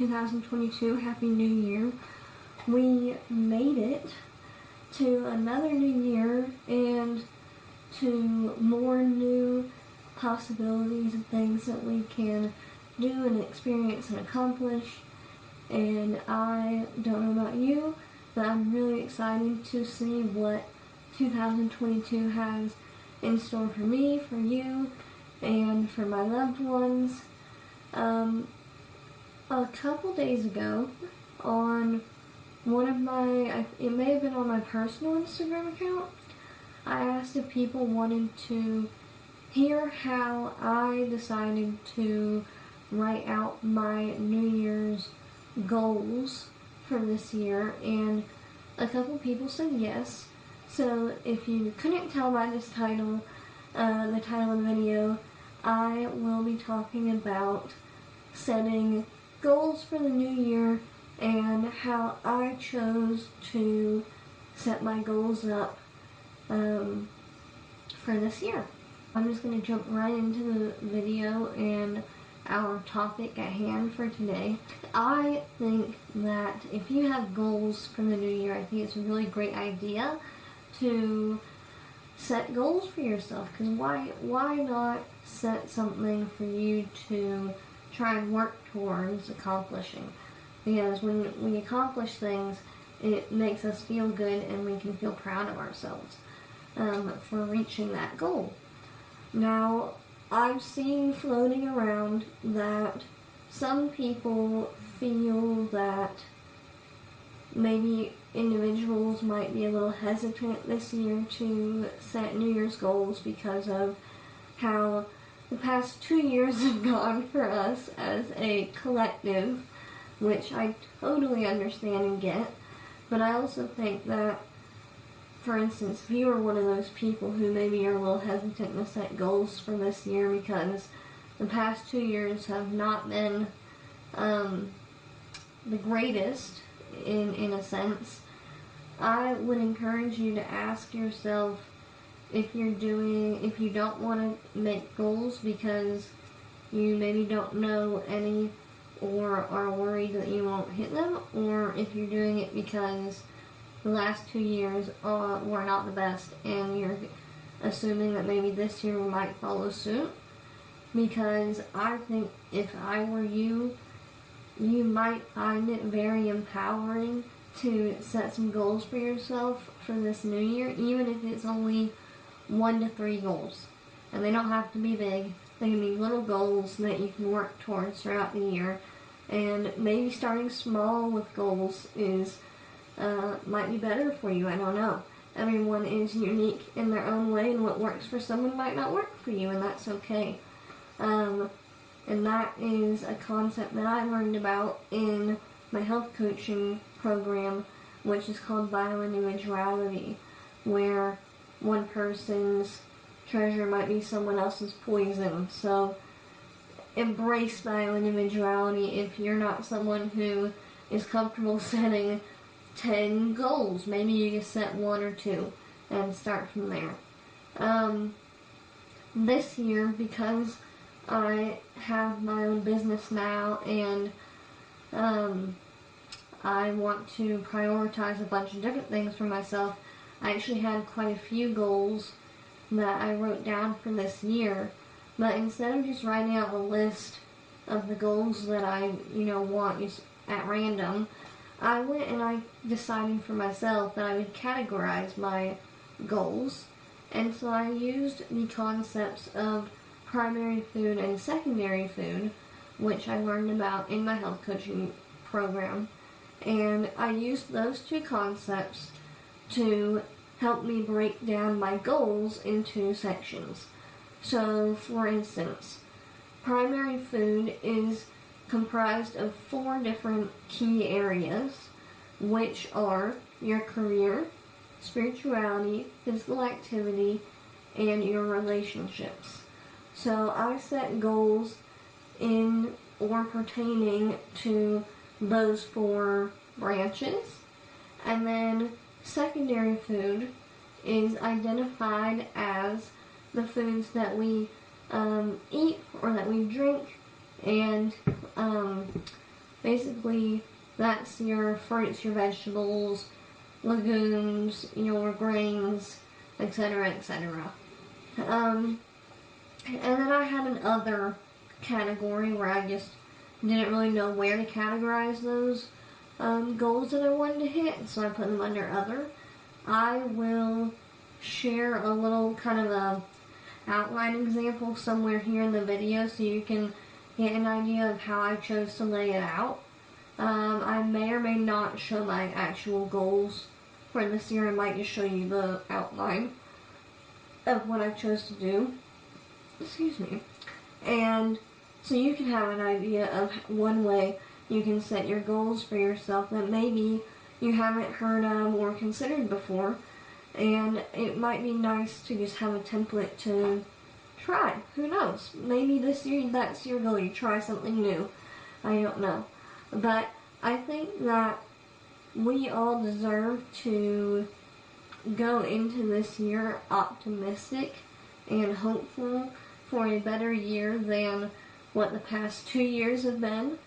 2022. Happy New Year. We made it to another new year and to more new possibilities and things that we can do and experience and accomplish. And I don't know about you, but I'm really excited to see what 2022 has in store for me, for you, and for my loved ones. A couple days ago, on one of my, it may have been on my personal Instagram account, I asked if people wanted to hear how I decided to write out my New Year's goals for this year, and a couple people said yes. So if you couldn't tell by this title, the title of the video, I will be talking about setting goals for the new year and how I chose to set my goals up for this year. I'm just going to jump right into the video and our topic at hand for today. I think that if you have goals for the new year, I think it's a really great idea to set goals for yourself, because why not set something for you to try and work towards accomplishing? Because when we accomplish things, it makes us feel good and we can feel proud of ourselves for reaching that goal. Now, I've seen floating around that some people feel that maybe individuals might be a little hesitant this year to set New Year's goals because of how the past 2 years have gone for us as a collective, which I totally understand and get. But I also think that, for instance, if you are one of those people who maybe are a little hesitant to set goals for this year because the past 2 years have not been the greatest in a sense, I would encourage you to ask yourself if you don't want to make goals because you maybe don't know any or are worried that you won't hit them, or if you're doing it because the last 2 years were not the best and you're assuming that maybe this year might follow suit. Because I think if I were you, you might find it very empowering to set some goals for yourself for this new year, even if it's only 1 to 3 goals. And they don't have to be big. They can be little goals that you can work towards throughout the year. And maybe starting small with goals is might be better for you. I don't know. Everyone is unique in their own way, and what works for someone might not work for you, and that's okay. And that is a concept that I learned about in my health coaching program, which is called bioindividuality, where one person's treasure might be someone else's poison. So embrace bioindividuality if you're not someone who is comfortable setting 10 goals. Maybe you just set 1 or 2 and start from there. This year, because I have my own business now and I want to prioritize a bunch of different things for myself, I actually had quite a few goals that I wrote down for this year. But instead of just writing out a list of the goals that I want at random, I went and I decided for myself that I would categorize my goals. And so I used the concepts of primary food and secondary food, which I learned about in my health coaching program. And I used those 2 concepts to help me break down my goals into sections. So, for instance, primary food is comprised of 4 different key areas, which are your career, spirituality, physical activity, and your relationships. So I set goals in or pertaining to those 4 branches. And then secondary food is identified as the foods that we eat or that we drink, and Basically, that's your fruits, your vegetables, legumes, your grains, etc., etc. And then I had an other category where I just didn't really know where to categorize those goals that I wanted to hit, so I put them under other. I will share a little kind of a outline example somewhere here in the video so you can get an idea of how I chose to lay it out. I may or may not show my actual goals for this year. I might just show you the outline of what I chose to do. Excuse me. And so you can have an idea of one way you can set your goals for yourself that maybe you haven't heard of or considered before. And it might be nice to just have a template to try. Who knows? Maybe this year that's your goal. You try something new. I don't know. But I think that we all deserve to go into this year optimistic and hopeful for a better year than what the past 2 years have been.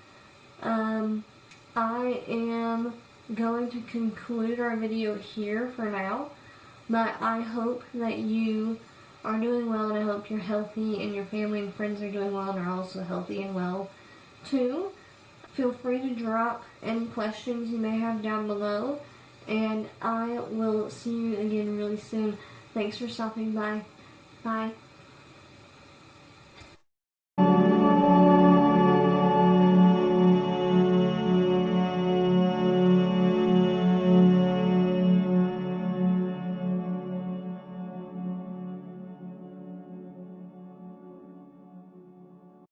I am going to conclude our video here for now, but I hope that you are doing well, and I hope you're healthy and your family and friends are doing well and are also healthy and well too. Feel free to drop any questions you may have down below, and I will see you again really soon. Thanks for stopping by. Bye.